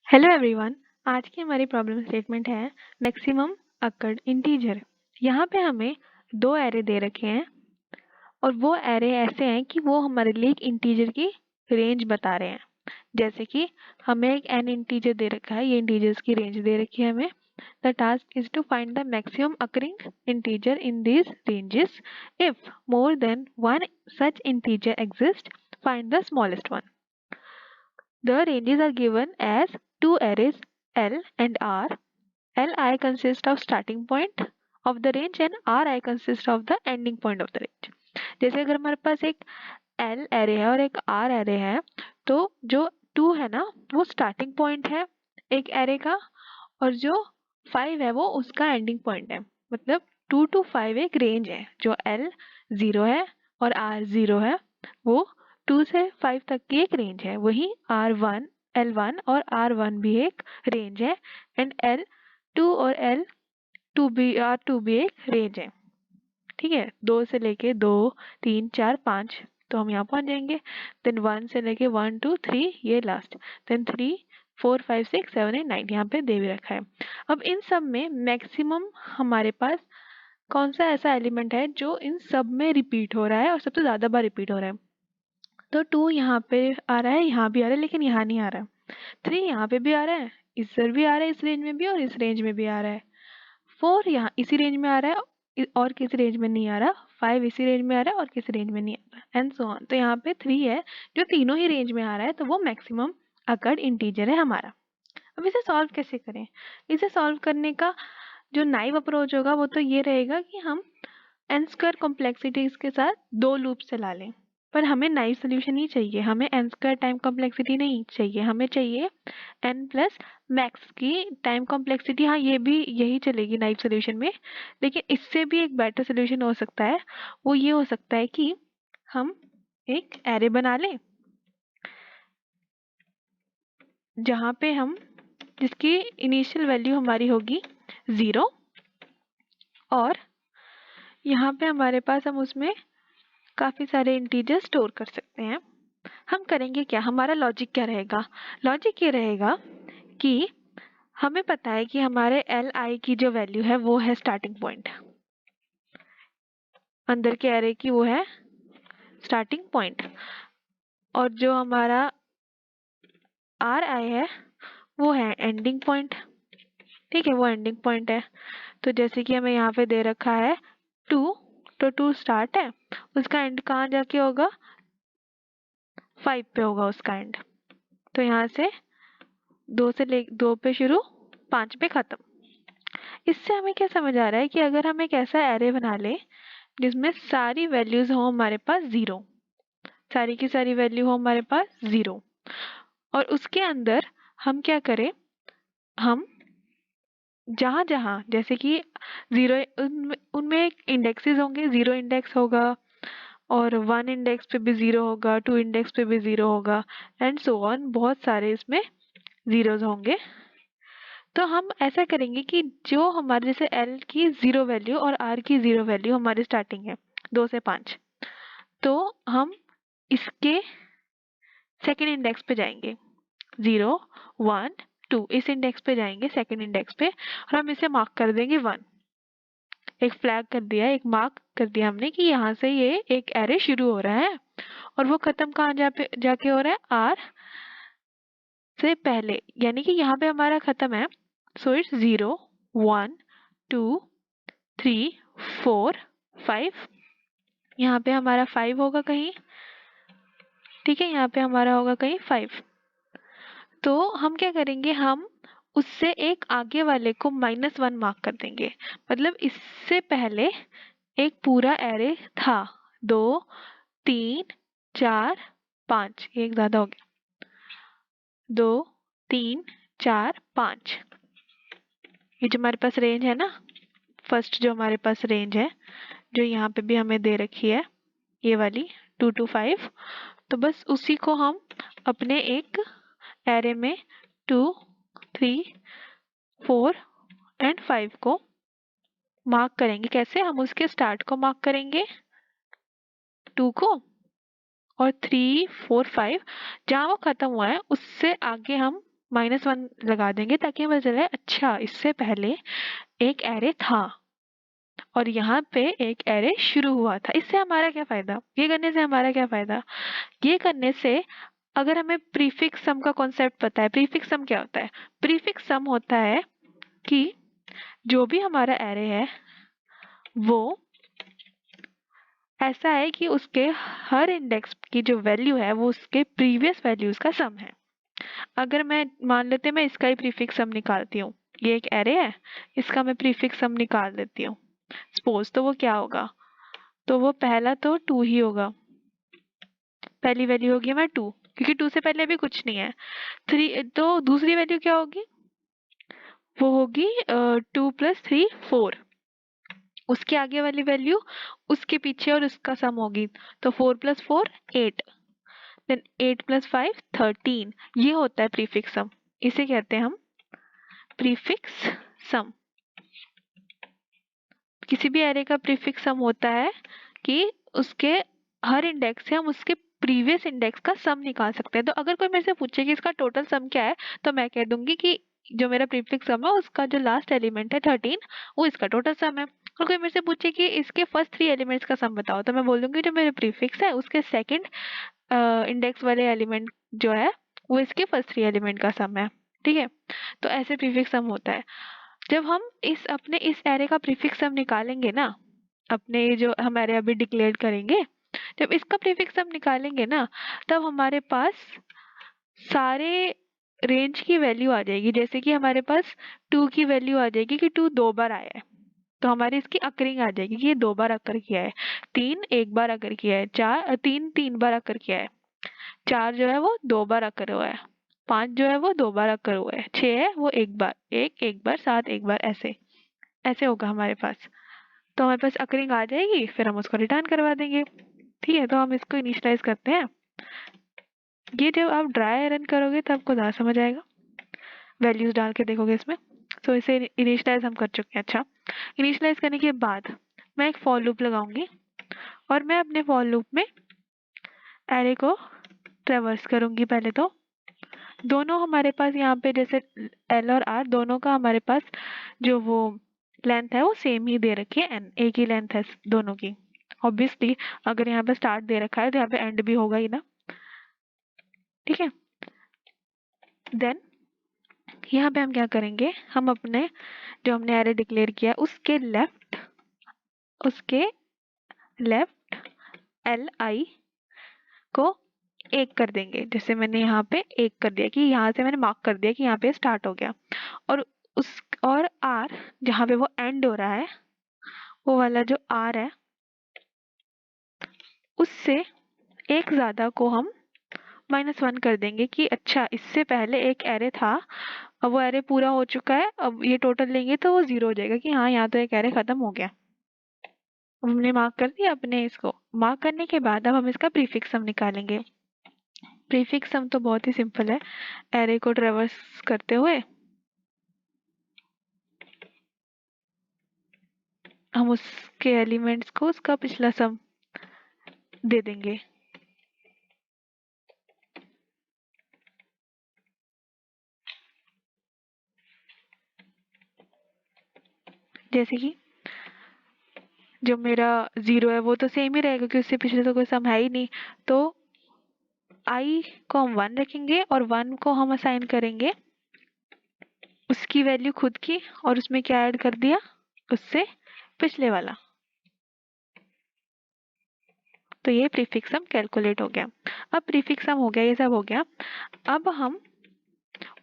Hello everyone. आज की हमारी प्रॉब्लम स्टेटमेंट है मैक्सिमम अकर्ड इंटीजर। यहाँ पे हमें दो एरे दे रखे हैं और वो एरे ऐसे हैं कि वो हमारे लिए एक इंटीजर की रेंज बता रहे हैं। जैसे कि हमें एक n इंटीजर दे रखा है, ये इंटीजर्स की रेंज दे रखी है हमें। The task is to find the maximum occurring integer in these ranges. If more than one such integer exists, find the smallest one. The ranges are given as two arrays L and R. Li consists of starting point of the range and Ri consists of the ending point of the range. जैसे अगर हमारे पास एक L array है और एक R array है, तो जो 2 है ना वो starting point है एक array का, और जो 5 है वो उसका ending point है। मतलब 2 to 5 एक range है, जो L 0 है और R 0 है, वो 2 से 5 तक की एक रेंज है। वही R1 L1 और R1 भी एक रेंज है एंड L2 और L2 भी R2 भी एक रेंज है। ठीक है, 2 से लेके 2 3 4 5 तो हम यहाँ पहुंच जाएंगे। देन 1 से लेके 1 2 3 ये लास्ट, देन 3 4 5 6 7 8 9 यहाँ पे दे भी रखा है। अब इन सब में मैक्सिमम हमारे पास कौन सा ऐसा एलिमेंट है जो इन सब में रिपीट हो रहा है और सबसे ज्यादा बार रिपीट हो रहा है। तो 2 यहाँ पे आ रहा है, यहाँ भी आ रहा है, लेकिन यहाँ नहीं आ रहा है। 3 यहाँ पे भी आ रहा है, इधर भी आ रहा है, इस रेंज में भी और इस रेंज में भी आ रहा है। 4 यहाँ इसी रेंज में आ रहा है और किसी रेंज में नहीं आ रहा। 5 इसी रेंज में आ रहा है और किसी रेंज में नहीं आ रहा, एंड सो ऑन। तो यहाँ पे 3 है जो तीनों ही रेंज में आ रहा है, तो वो मैक्सिमम अकर्ड इंटीजर है हमारा। अब इसे सॉल्व कैसे करें? इसे सॉल्व करने का जो नाइव अप्रोच होगा वो तो ये रहेगा कि हम n स्क्वायर कॉम्प्लेक्सिटीज के साथ दो लूप चला लें। पर हमें नाइव सोल्यूशन ही चाहिए, हमें n स्क्वायर टाइम कॉम्प्लेक्सिटी नहीं चाहिए, हमें चाहिए n प्लस मैक्स की टाइम कॉम्प्लेक्सिटी। हाँ, ये भी यही चलेगी नाइव सोल्यूशन में, लेकिन इससे भी एक बेटर सोल्यूशन हो सकता है। वो ये हो सकता है कि हम एक एरे बना लें जहाँ पे हम जिसकी इनिशियल वैल्यू हमारी होगी 0, और यहाँ पे हमारे पास हम उसमें काफ़ी सारे इंटीजर स्टोर कर सकते हैं। हम करेंगे क्या, हमारा लॉजिक क्या रहेगा? लॉजिक ये रहेगा कि हमें पता है कि हमारे एल आई की जो वैल्यू है वो है स्टार्टिंग पॉइंट, अंदर के एरे की वो है स्टार्टिंग पॉइंट, और जो हमारा आर आई है वो है एंडिंग पॉइंट। ठीक है, वो एंडिंग पॉइंट है। तो जैसे कि हमें यहाँ पे दे रखा है 2, तो 2 स्टार्ट है, उसका एंड कहाँ जाके होगा? 5 पे होगा उसका एंड। तो यहाँ से 2 पे शुरू, 5 पे खत्म। इससे हमें क्या समझ आ रहा है कि अगर हम एक ऐसा एरे बना ले जिसमें सारी वैल्यूज हो हमारे पास 0, सारी की सारी वैल्यू हो हमारे पास 0, और उसके अंदर हम क्या करें, हम जहाँ जहाँ जैसे कि 0 उनमें इंडेक्सेस होंगे, 0 इंडेक्स होगा और 1 इंडेक्स पे भी 0 होगा, 2 इंडेक्स पे भी 0 होगा, एंड सो ऑन, बहुत सारे इसमें जीरोज होंगे। तो हम ऐसा करेंगे कि जो हमारे जैसे L की 0 वैल्यू और R की 0 वैल्यू हमारी स्टार्टिंग है 2 से 5, तो हम इसके सेकेंड इंडेक्स पे जाएंगे, 0 1 2, इस इंडेक्स पे जाएंगे सेकेंड इंडेक्स पे, और हम इसे मार्क कर देंगे 1। एक फ्लैग कर दिया, एक मार्क कर दिया हमने कि यहाँ से ये एक एरे शुरू हो रहा है और वो खत्म कहाँ जाके हो रहा है? R से पहले, यानी कि यहाँ पे हमारा खत्म है। सो इट्स 0 1 2 3 4 5, यहाँ पे हमारा 5 होगा कहीं। ठीक है, यहाँ पे हमारा होगा कहीं 5। तो हम क्या करेंगे, हम उससे एक आगे वाले को -1 मार्क कर देंगे। मतलब इससे पहले एक पूरा एरे था, 2 3 4 5, एक ज्यादा हो गया, 2 3 4 5। ये जो हमारे पास रेंज है ना, फर्स्ट जो हमारे पास रेंज है, जो यहाँ पे भी हमें दे रखी है, ये वाली 2 to 5, तो बस उसी को हम अपने एक एरे में 2 3 4 एंड 5 को मार्क करेंगे। कैसे? हम उसके स्टार्ट को मार्क करेंगे 2 को, और 3 4 5 जहाँ वो खत्म हुआ है उससे आगे हम -1 लगा देंगे ताकि हमें चले अच्छा इससे पहले एक एरे था और यहाँ पे एक एरे शुरू हुआ था। इससे हमारा क्या फायदा? ये करने से हमारा क्या फायदा? ये करने से अगर हमें प्रीफिक्स सम का कॉन्सेप्ट पता है, प्रीफिक्स सम क्या होता है? प्रीफिक्स सम होता है कि जो भी हमारा एरे है वो ऐसा है कि उसके हर इंडेक्स की जो वैल्यू है वो उसके प्रीवियस वैल्यूज का सम है। अगर मैं मान लेते हैं मैं इसका ही प्रीफिक्स सम निकालती हूँ, ये एक एरे है, इसका मैं प्रीफिक्स सम निकाल देती हूँ सपोज, तो वो क्या होगा? तो वो पहला तो 2 ही होगा, पहली वैल्यू होगी हमारी 2 क्योंकि 2 से पहले अभी कुछ नहीं है। 3 तो दूसरी वैल्यू क्या होगी? वो होगी 2 + 3 4। उसके आगे वाली वैल्यू उसके पीछे और उसका सम होगी, तो 4 + 4 8, देन 8 + 5 13। ये होता है प्रीफिक्स सम, इसे कहते हैं हम प्रीफिक्स सम। किसी भी एरे का प्रीफिक्स सम होता है कि उसके हर इंडेक्स से हम उसके प्रीवियस इंडेक्स का सम निकाल सकते हैं। तो अगर कोई मेरे से पूछे कि इसका टोटल सम क्या है, तो मैं कह दूंगी कि जो मेरा प्रीफिक्स सम है उसका जो लास्ट एलिमेंट है 13 वो इसका टोटल सम है। और कोई मेरे से पूछे कि इसके फर्स्ट 3 एलिमेंट्स का सम बताओ, तो मैं बोल दूंगी जो मेरे प्रीफिक्स है उसके सेकंड इंडेक्स वाले एलिमेंट जो है वो इसके फर्स्ट 3 एलिमेंट का सम है। ठीक है, तो ऐसे प्रीफिक्स सम होता है। जब हम अपने इस एरे का प्रीफिक्स सम निकालेंगे ना, अपने जो हम एरे अभी डिक्लेयर करेंगे, जब इसका प्रीफिक्स सम निकालेंगे ना, तब हमारे पास सारे रेंज की वैल्यू आ जाएगी। जैसे कि हमारे पास 2 की वैल्यू आ जाएगी कि 2 2 बार आया है, तो हमारी इसकी अकरिंग आ जाएगी कि ये 2 बार अकर किया है। 3 1 बार अकर किया है, 3 3 बार अकर किया है, 4 जो है वो 2 बार अकर हुआ है, 5 जो है वो 2 बार अकर हुआ है, 6 है वो 1 बार, 1 1 बार, 7 1 बार, ऐसे ऐसे होगा हमारे पास। तो हमारे पास अकरिंग आ जाएगी, फिर हम उसको रिटर्न करवा देंगे। ठीक है, तो हम इसको इनिशियलाइज करते हैं। ये जब आप ड्राई रन करोगे तब आपको ज़्यादा समझ आएगा, वैल्यूज डाल के देखोगे इसमें। तो इसे इनिशियलाइज हम कर चुके हैं। अच्छा, इनिशियलाइज करने के बाद मैं एक फॉर लूप लगाऊंगी और मैं अपने फॉर लूप में एरे को ट्रेवर्स करूंगी। पहले तो दोनों हमारे पास यहाँ पे जैसे एल और आर दोनों का हमारे पास जो वो लेंथ है वो सेम ही दे रखी है, एन एक ही लेंथ है दोनों की। ऑब्वियसली अगर यहाँ पे स्टार्ट दे रखा है तो यहाँ पे एंड भी होगा ही ना। ठीक है, देन यहाँ पे हम क्या करेंगे, हम अपने जो हमने एरे डिक्लेयर किया उसके लेफ्ट एल आई को 1 कर देंगे। जैसे मैंने यहाँ पे 1 कर दिया कि यहाँ से मैंने मार्क कर दिया कि यहाँ पे स्टार्ट हो गया। और और आर जहाँ पे वो एंड हो रहा है, वो वाला जो आर है उससे एक ज्यादा को हम -1 कर देंगे कि अच्छा इससे पहले एक एरे था, अब वो एरे पूरा हो चुका है, अब ये टोटल लेंगे तो वो 0 हो जाएगा कि हाँ यहाँ तो एक एरे खत्म हो गया। हमने मार्क कर दिया अपने इसको। मार्क करने के बाद अब हम इसका प्रीफिक्स सम निकालेंगे। प्रीफिक्स सम तो बहुत ही सिंपल है, एरे को ट्रेवर्स करते हुए हम उसके एलिमेंट्स को उसका पिछला सम दे देंगे। जैसे कि जो मेरा 0 है वो तो सेम ही रहेगा क्योंकि उससे पिछले तो कोई सम है ही नहीं, तो i को हम 1 रखेंगे और 1 को हम असाइन करेंगे उसकी वैल्यू खुद की और उसमें क्या ऐड कर दिया, उससे पिछले वाला। तो ये प्रीफिक्स सम कैलकुलेट हो गया। अब प्रीफिक्स सम हो गया, ये सब हो गया। अब हम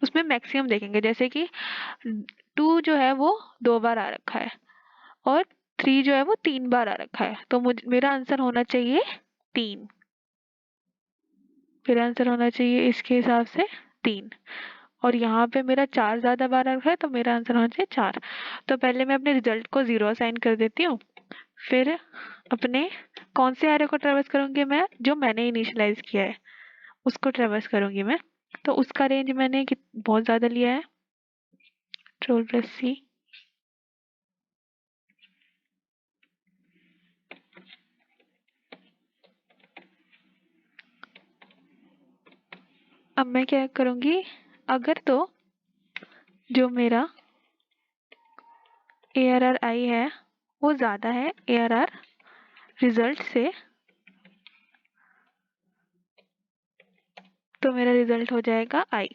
उसमें मैक्सिमम देखेंगे। जैसे कि 2 जो है वो 2 बार आ रखा है और 3 जो है वो 3 बार आ रखा है, तो मेरा आंसर होना चाहिए 3। मेरा आंसर होना चाहिए इसके हिसाब से 3। और यहाँ पे मेरा 4 ज्यादा बार आ रखा है तो मेरा आंसर होना चाहिए 4। तो पहले मैं अपने रिजल्ट को 0 असाइन कर देती हूँ, फिर अपने कौन से एरे को ट्रेवर्स करूंगी मैं, जो मैंने इनिशियलाइज किया है उसको ट्रेवर्स करूंगी मैं। तो उसका रेंज मैंने बहुत ज्यादा लिया है, Ctrl+C। अब मैं क्या करूंगी, अगर तो जो मेरा ARRI है वो ज़्यादा है ARR रिजल्ट से, तो मेरा रिजल्ट हो जाएगा I।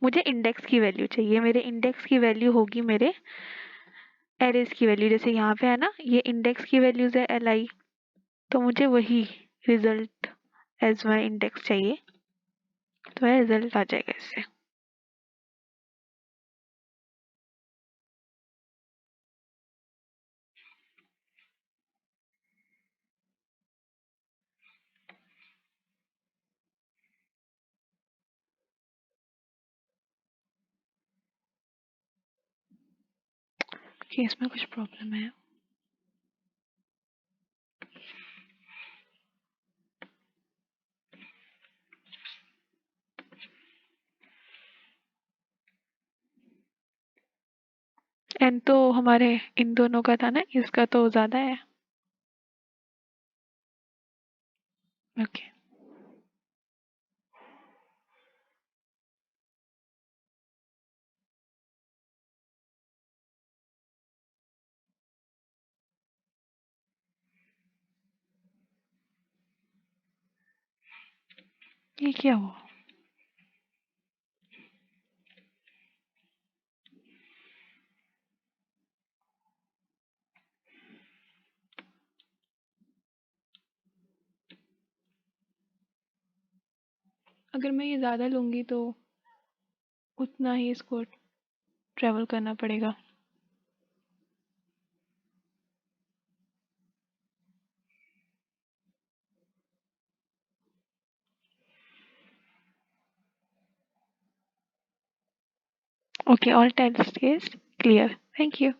मुझे इंडेक्स की वैल्यू चाहिए, मेरे इंडेक्स की वैल्यू होगी मेरे एरेज की वैल्यू, जैसे यहाँ पे है ना, ये इंडेक्स की वैल्यूज है LI, तो मुझे वही रिजल्ट एज माई इंडेक्स चाहिए, तो मेरा रिजल्ट आ जाएगा इससे। कि इसमें कुछ प्रॉब्लम है। एन तो हमारे इन दोनों का था ना, इसका तो ज़्यादा है। ओके। ये क्या हुआ? अगर मैं ये ज़्यादा लूँगी तो उतना ही इसको ट्रेवल करना पड़ेगा। Okay, all test is clear. Thank you.